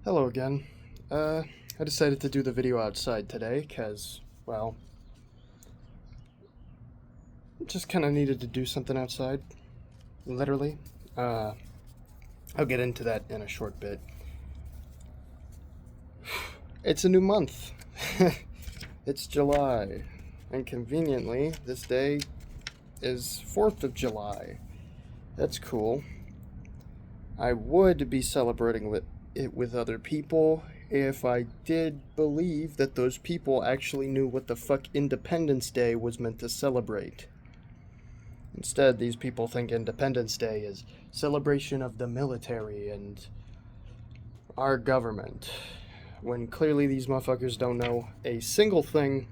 Hello again. I decided to do the video outside today because, well, just kind of needed to do something outside, literally. Uh, I'll get into that in a short bit. It's a new month. It's July, and conveniently, this day is 4th of July. That's cool. I would be celebrating it with other people if I did believe that those people actually knew what the fuck Independence Day was meant to celebrate. Instead, these people think Independence Day is celebration of the military and our government, when clearly these motherfuckers don't know a single thing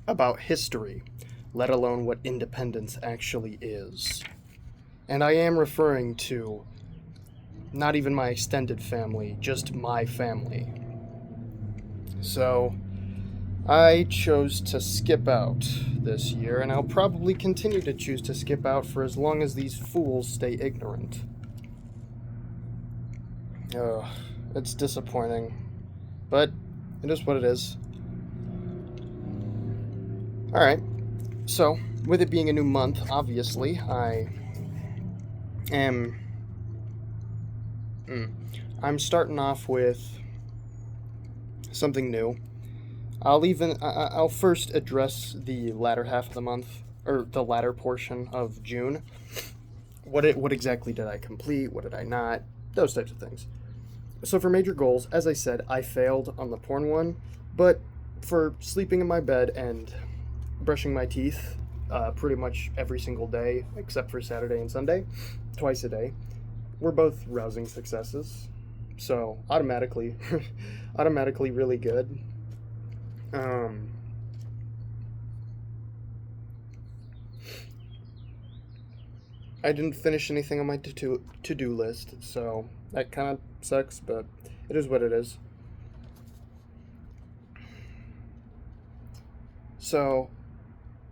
about history, let alone what independence actually is. And I am referring to not even my extended family, just my family. So, I chose to skip out this year, and I'll probably continue to choose to skip out for as long as these fools stay ignorant. Ugh, it's disappointing, but it is what it is. Alright, so, with it being a new month, obviously, I am. I'm starting off with something new. I'll first address the latter half of the month, or the latter portion of June. What exactly did I complete? What did I not? Those types of things. So for major goals, as I said, I failed on the porn one, but for sleeping in my bed and brushing my teeth pretty much every single day, except for Saturday and Sunday, twice a day, were both rousing successes. So automatically, automatically really good. Um, I didn't finish anything on my to do list, so that kind of sucks, but it is what it is. So,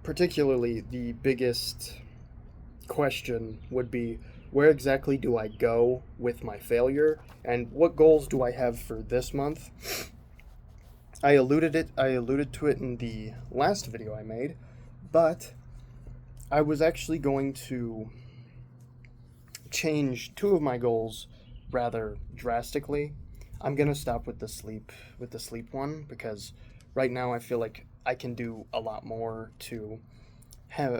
particularly, the biggest question would be where exactly do I go with my failure, and what goals do I have for this month? I alluded to it in the last video I made, but I was actually going to change two of my goals rather drastically. I'm going to stop with the sleep one because right now I feel like I can do a lot more to have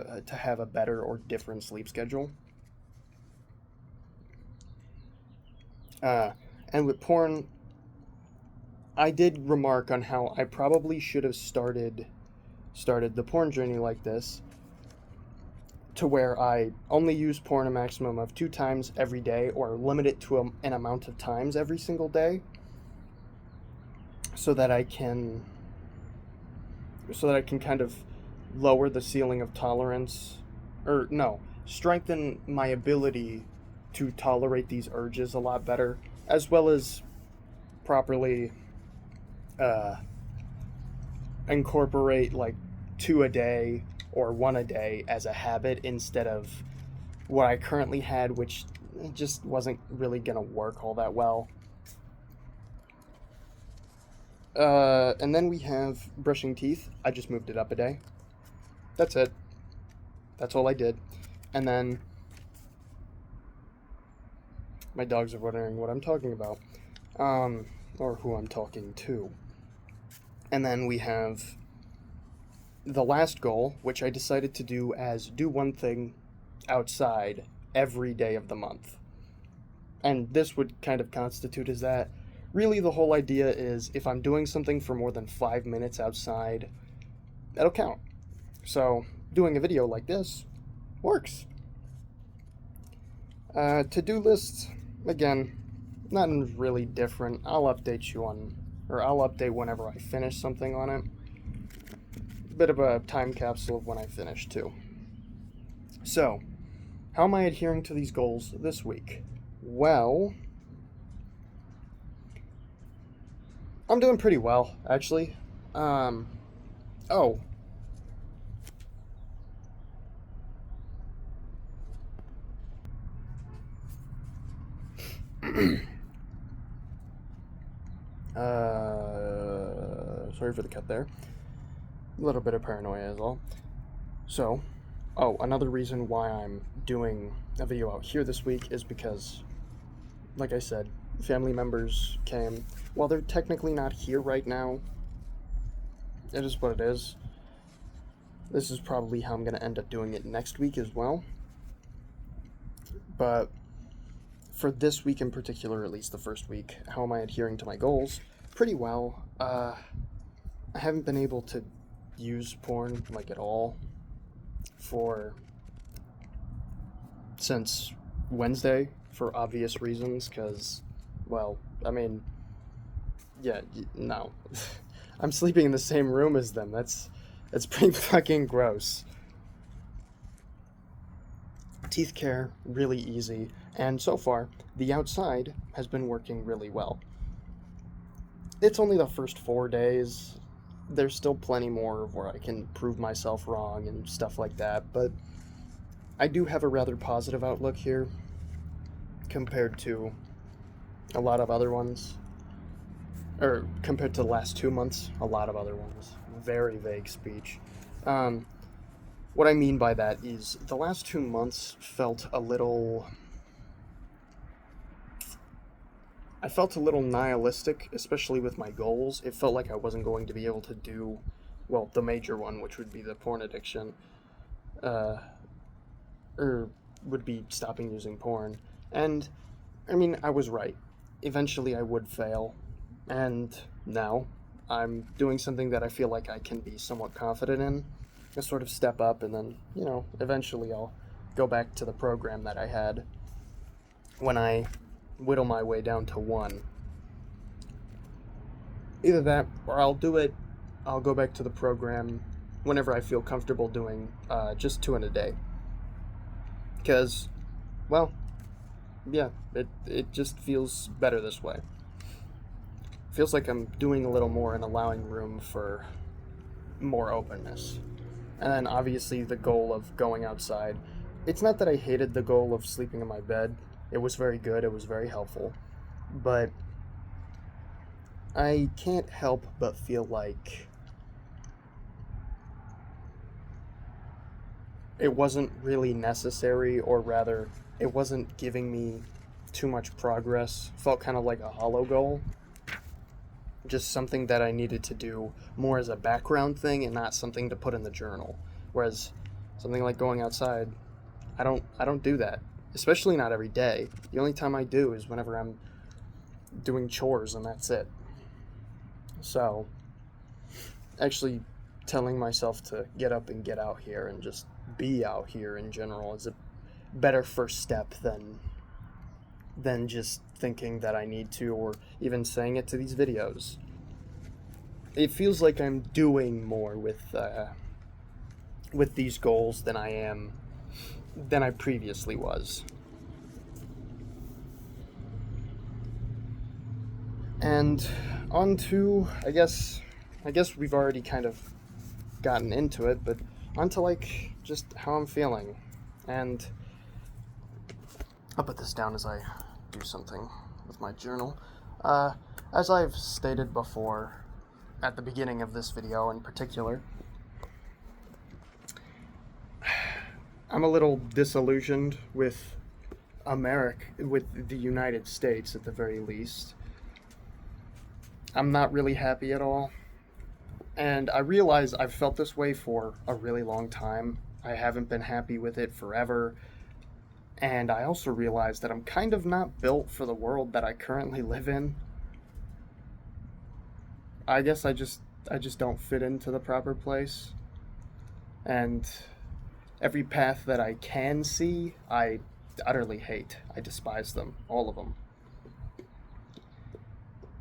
a better or different sleep schedule. Uh, and with porn, I did remark on how I probably should have started the porn journey like this, to where I only use porn a maximum of 2 times every day, or limit it to an amount of times every single day, so that I can kind of lower the ceiling of tolerance, or no, strengthen my ability to tolerate these urges a lot better, as well as properly uh, incorporate like two a day or one a day as a habit instead of what I currently had, which just wasn't really gonna work all that well. And then we have brushing teeth. I just moved it up a day. That's it. That's all I did. And then my dogs are wondering what I'm talking about, or who I'm talking to. And then we have the last goal, which I decided to do as do one thing outside every day of the month. And this would kind of constitute as that. Really, the whole idea is if I'm doing something for more than 5 minutes outside, that'll count. So, doing a video like this works. To do lists, again, nothing really different. I'll update you on, or I'll update whenever I finish something on it. Bit of a time capsule of when I finish, too. So, how am I adhering to these goals this week? Well, I'm doing pretty well, actually. Um, oh, Sorry for the cut there. A little bit of paranoia is all. So, another reason why I'm doing a video out here this week is because, like I said, family members came. While they're technically not here right now, it is what it is. This is probably how I'm going to end up doing it next week as well. But for this week in particular, at least the first week, how am I adhering to my goals? Pretty well. I haven't been able to use porn, like, at all since Wednesday, for obvious reasons, because, well, I mean, yeah, no. I'm sleeping in the same room as them. That's pretty fucking gross. Teeth care, really easy, and so far, the outside has been working really well. It's only the first 4 days. There's still plenty more where I can prove myself wrong and stuff like that, but I do have a rather positive outlook here compared to a lot of other ones. Or compared to the last 2 months, a lot of other ones. Very vague speech. What I mean by that is the last 2 months felt a little... I felt a little nihilistic, especially with my goals. It felt like I wasn't going to be able to do, well, the major one, which would be the porn addiction, or would be stopping using porn. And, I mean, I was right. Eventually I would fail, and now I'm doing something that I feel like I can be somewhat confident in, a sort of step up, and then, eventually I'll go back to the program that I had when I whittle my way down to 1. Either that, or I'll go back to the program whenever I feel comfortable doing just 2 in a day. Because, well, yeah, it just feels better this way. Feels like I'm doing a little more and allowing room for more openness. And then obviously the goal of going outside. It's not that I hated the goal of sleeping in my bed. It was very good, it was very helpful. But I can't help but feel like it wasn't really necessary, or rather, it wasn't giving me too much progress. Felt kind of like a hollow goal. Just something that I needed to do more as a background thing and not something to put in the journal. Whereas something like going outside, I don't do that. Especially not every day. The only time I do is whenever I'm doing chores, and that's it. So, actually telling myself to get up and get out here and just be out here in general is a better first step than just thinking that I need to, or even saying it to these videos. It feels like I'm doing more with these goals than I previously was. And on to, I guess we've already kind of gotten into it, but on to, like, just how I'm feeling. And I'll put this down as I do something with my journal. As I've stated before, at the beginning of this video in particular, I'm a little disillusioned with with the United States at the very least. I'm not really happy at all. And I realize I've felt this way for a really long time. I haven't been happy with it forever. And I also realize that I'm kind of not built for the world that I currently live in. I guess I just don't fit into the proper place. And every path that I can see, I utterly hate. I despise them, all of them.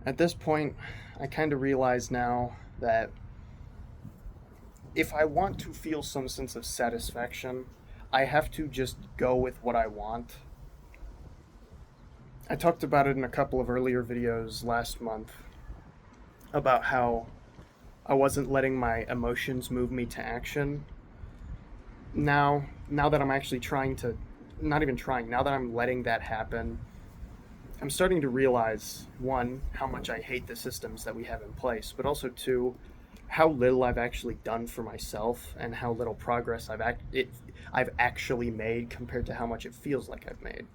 At this point, I kind of realize now that if I want to feel some sense of satisfaction, I have to just go with what I want. I talked about it in a couple of earlier videos last month about how I wasn't letting my emotions move me to action. Now that I'm actually now that I'm letting that happen, I'm starting to realize, one, how much I hate the systems that we have in place, but also two, how little I've actually done for myself and how little progress I've actually made compared to how much it feels like I've made.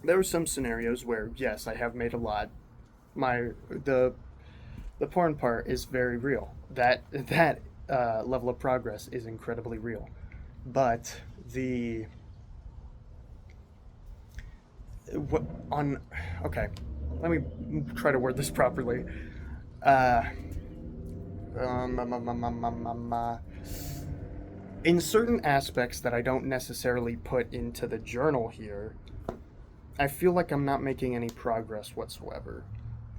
There are some scenarios where yes, I have made a lot. My the porn part is very real. That level of progress is incredibly real, but the what on okay, let me try to word this properly. Uh, um, um, um, um, um, um, um, uh, in certain aspects that I don't necessarily put into the journal here, I feel like I'm not making any progress whatsoever.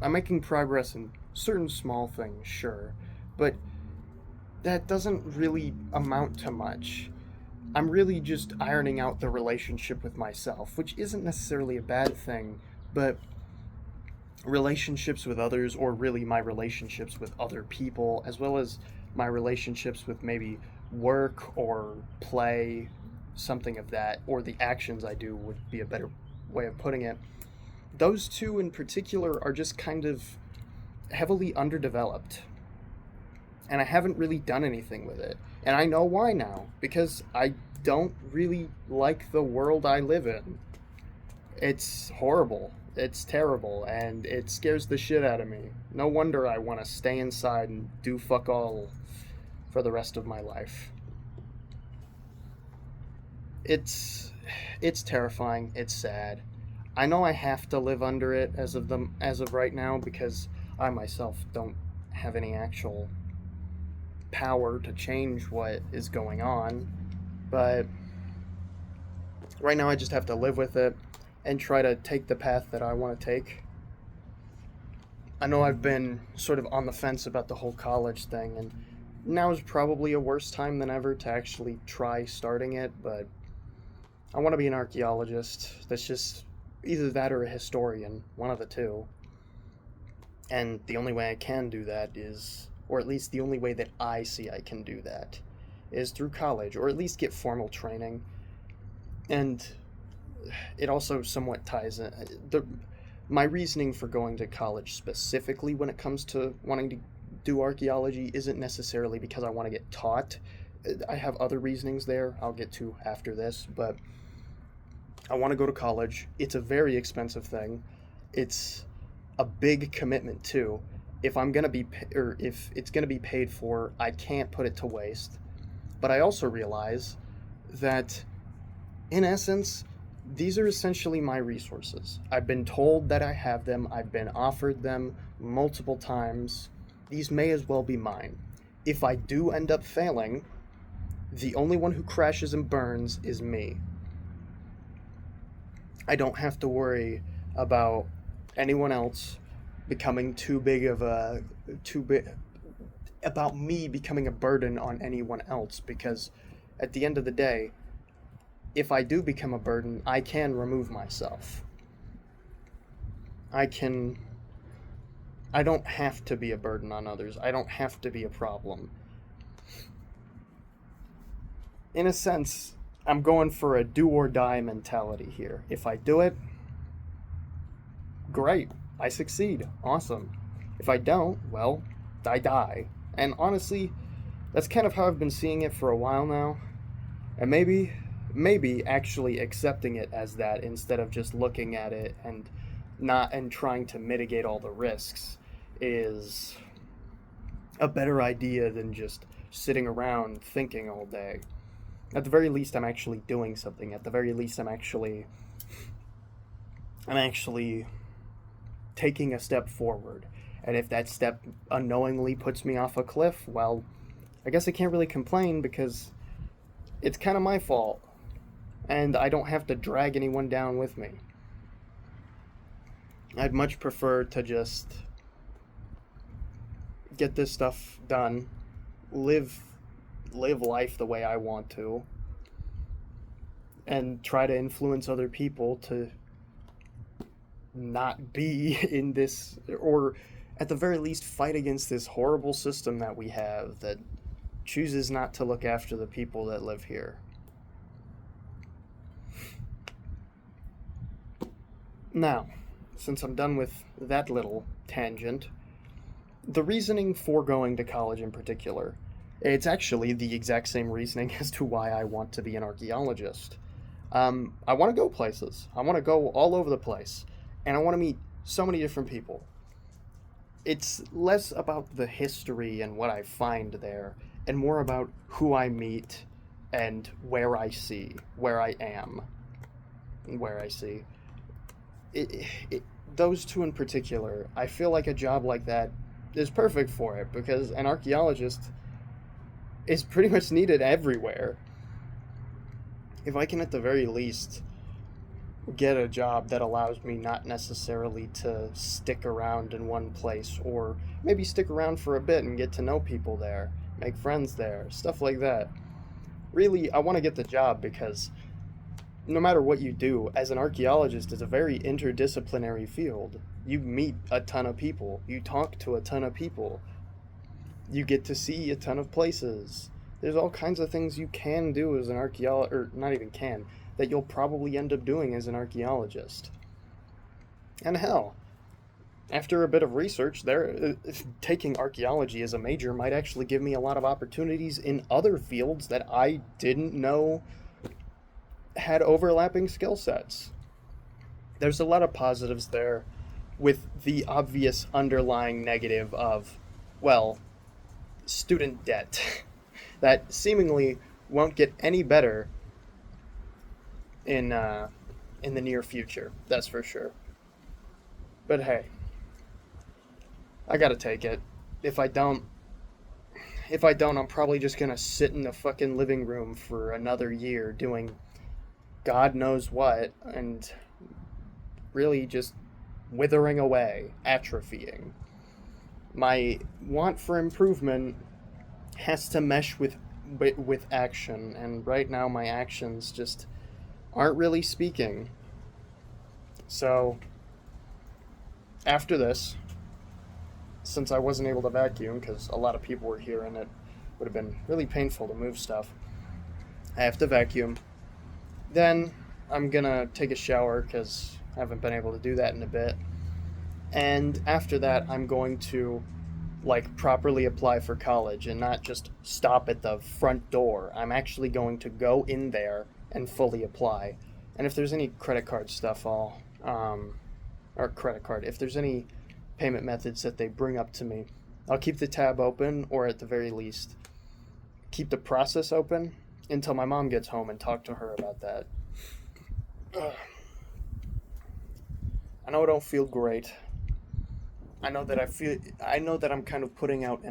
I'm making progress in certain small things, sure, but that doesn't really amount to much. I'm really just ironing out the relationship with myself, which isn't necessarily a bad thing, but relationships with others, or really my relationships with other people, as well as my relationships with maybe work or play, something of that, or the actions I do would be a better way of putting it. Those two in particular are just kind of heavily underdeveloped, and I haven't really done anything with it. And I know why now, because I don't really like the world I live in. It's horrible. It's terrible, and it scares the shit out of me. No wonder I want to stay inside and do fuck all for the rest of my life. It's it's terrifying. It's sad. I know I have to live under it as of right now because I myself don't have any actual power to change what is going on, but right now I just have to live with it and try to take the path that I want to take. I know I've been sort of on the fence about the whole college thing, and now is probably a worse time than ever to actually try starting it, but I want to be an archaeologist. That's just either that or a historian, one of the two. And the only way I can do that is, or at least the only way that I see I can do that, is through college, or at least get formal training. And it also somewhat ties in. My reasoning for going to college specifically when it comes to wanting to do archaeology isn't necessarily because I want to get taught. I have other reasonings there I'll get to after this, but I want to go to college. It's a very expensive thing. It's a big commitment too. If I'm gonna be, or if it's gonna be paid for, I can't put it to waste. But I also realize that, in essence, these are essentially my resources. I've been told that I have them. I've been offered them multiple times. These may as well be mine. If I do end up failing, the only one who crashes and burns is me. I don't have to worry about anyone else becoming too big of a too big about me becoming a burden on anyone else, because at the end of the day, if I do become a burden, I can remove myself. I can I don't have to be a burden on others. I don't have to be a problem. In a sense, I'm going for a do or die mentality here. If I do it, great. I succeed. Awesome. If I don't, well, I die. And honestly, that's kind of how I've been seeing it for a while now. And maybe actually accepting it as that instead of just looking at it and trying to mitigate all the risks is a better idea than just sitting around thinking all day. At the very least, I'm actually doing something. At the very least, I'm actually taking a step forward. And if that step unknowingly puts me off a cliff, well, I guess I can't really complain because it's kind of my fault. And I don't have to drag anyone down with me. I'd much prefer to just get this stuff done, live life the way I want to, and try to influence other people to not be in this, or at the very least fight against this horrible system that we have that chooses not to look after the people that live here. Now, since I'm done with that little tangent, the reasoning for going to college in particular, it's actually the exact same reasoning as to why I want to be an archaeologist. I want to go places. I want to go all over the place. And I want to meet so many different people. It's less about the history and what I find there, and more about who I meet and where I see, where I am, and where I see. Those two in particular, I feel like a job like that is perfect for it because an archaeologist is pretty much needed everywhere. If I can at the very least get a job that allows me not necessarily to stick around in one place, or maybe stick around for a bit and get to know people there, make friends there, stuff like that. Really, I want to get the job because no matter what you do, as an archaeologist, it's a very interdisciplinary field. You meet a ton of people, you talk to a ton of people, you get to see a ton of places. There's all kinds of things you can do as an archaeologist, or not even can, that you'll probably end up doing as an archaeologist. And hell, after a bit of research, taking archaeology as a major might actually give me a lot of opportunities in other fields that I didn't know had overlapping skill sets. There's a lot of positives there, with the obvious underlying negative of, well, student debt that seemingly won't get any better in the near future. That's for sure. But hey, I gotta take it. If I don't, I'm probably just gonna sit in the fucking living room for another year doing God knows what, and really just withering away, atrophying. My want for improvement has to mesh with action, and right now my actions just aren't really speaking. So, after this, since I wasn't able to vacuum because a lot of people were here and it would have been really painful to move stuff, I have to vacuum. Then I'm gonna take a shower because I haven't been able to do that in a bit. And after that, I'm going to properly apply for college and not just stop at the front door. I'm actually going to go in there and fully apply. And if there's any credit card stuff, if there's any payment methods that they bring up to me, I'll keep the tab open, or at the very least, keep the process open until my mom gets home and talk to her about that. I know I don't feel great. I know that I'm kind of putting out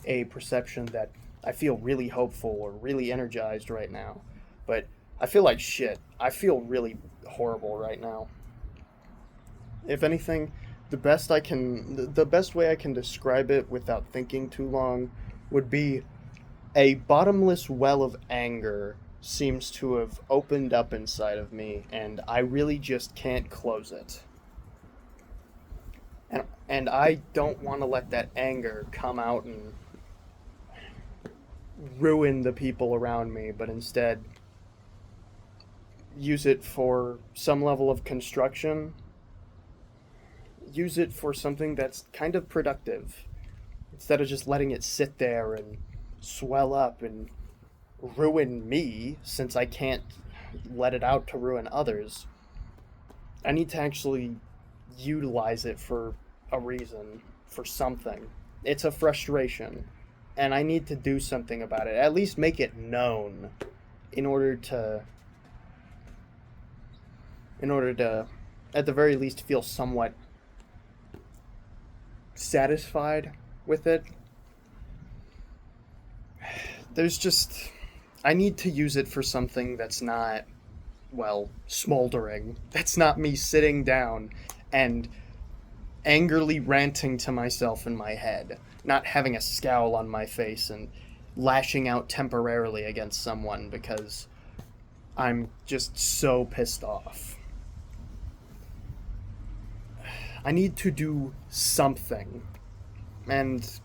a perception that I feel really hopeful or really energized right now. But I feel like shit. I feel really horrible right now. If anything, the best way I can describe it without thinking too long would be a bottomless well of anger seems to have opened up inside of me, and I really just can't close it. And I don't want to let that anger come out and ruin the people around me, but instead use it for some level of construction. Use it for something that's kind of productive, instead of just letting it sit there and swell up and ruin me, since I can't let it out to ruin others. I need to actually utilize it for a reason, for something. It's a frustration, and I need to do something about it. At least make it known in order to at the very least feel somewhat satisfied with it. I need to use it for something that's not, smoldering. That's not me sitting down and angrily ranting to myself in my head, not having a scowl on my face and lashing out temporarily against someone because I'm just so pissed off. I need to do something, and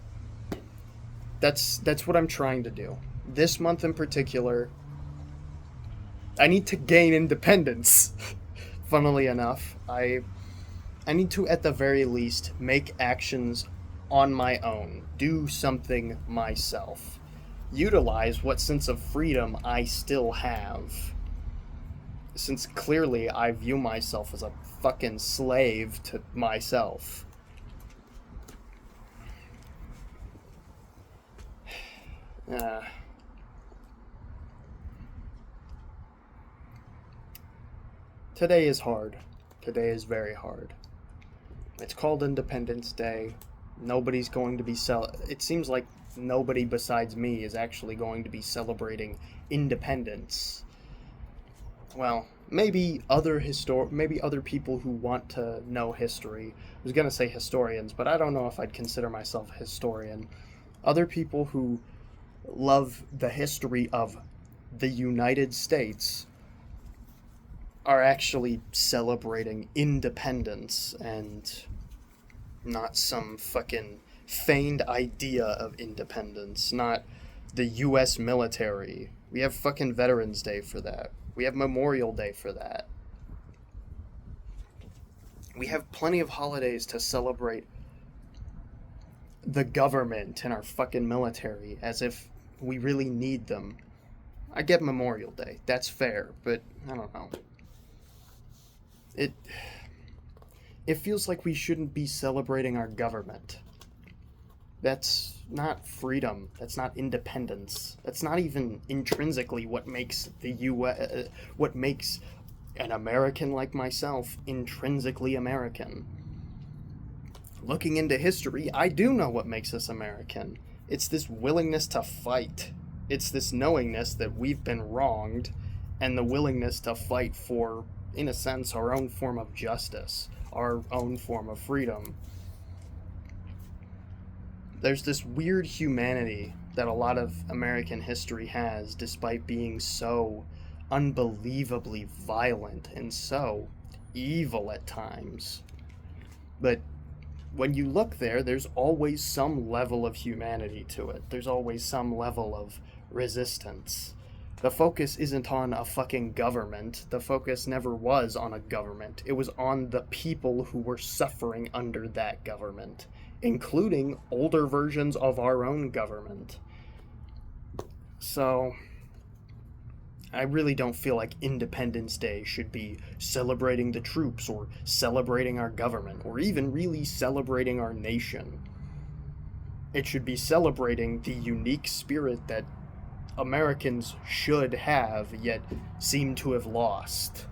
that's what I'm trying to do. This month in particular, I need to gain independence. Funnily enough, I need to, at the very least, make actions on my own, do something myself, utilize what sense of freedom I still have. Since clearly I view myself as a fucking slave to myself. Uh, Today is hard. Today is very hard. It's called Independence Day. Nobody's going to be It seems like nobody besides me is actually going to be celebrating independence. Well, maybe other people who want to know history. I was gonna say historians, but I don't know if I'd consider myself a historian. Other people who love the history of the United States are actually celebrating independence and not some fucking feigned idea of independence, not the US military. We have fucking Veterans Day for that. We have Memorial Day for that. We have plenty of holidays to celebrate the government and our fucking military as if we really need them. I get Memorial Day. That's fair, but I don't know. It feels like we shouldn't be celebrating our government. That's not freedom. That's not independence. That's not even intrinsically what makes what makes an American like myself intrinsically American. Looking into history, I do know what makes us American. It's this willingness to fight. It's this knowingness that we've been wronged, and the willingness to fight for, in a sense, our own form of justice, our own form of freedom. There's this weird humanity that a lot of American history has, despite being so unbelievably violent and so evil at times. But when you look there, there's always some level of humanity to it. There's always some level of resistance. The focus isn't on a fucking government. The focus never was on a government. It was on the people who were suffering under that government, including older versions of our own government. So, I really don't feel like Independence Day should be celebrating the troops or celebrating our government or even really celebrating our nation. It should be celebrating the unique spirit that Americans should have, yet seem to have lost.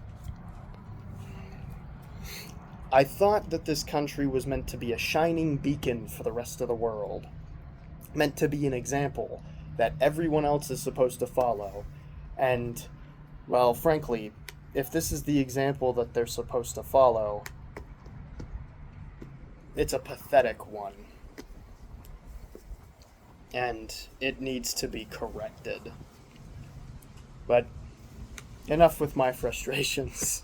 I thought that this country was meant to be a shining beacon for the rest of the world. Meant to be an example that everyone else is supposed to follow. And, well, frankly, if this is the example that they're supposed to follow, it's a pathetic one. And it needs to be corrected. But enough with my frustrations.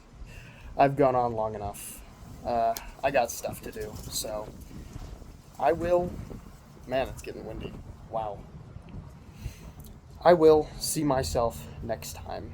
I've gone on long enough. I got stuff to do, so I will... Man, it's getting windy. Wow. I will see myself next time.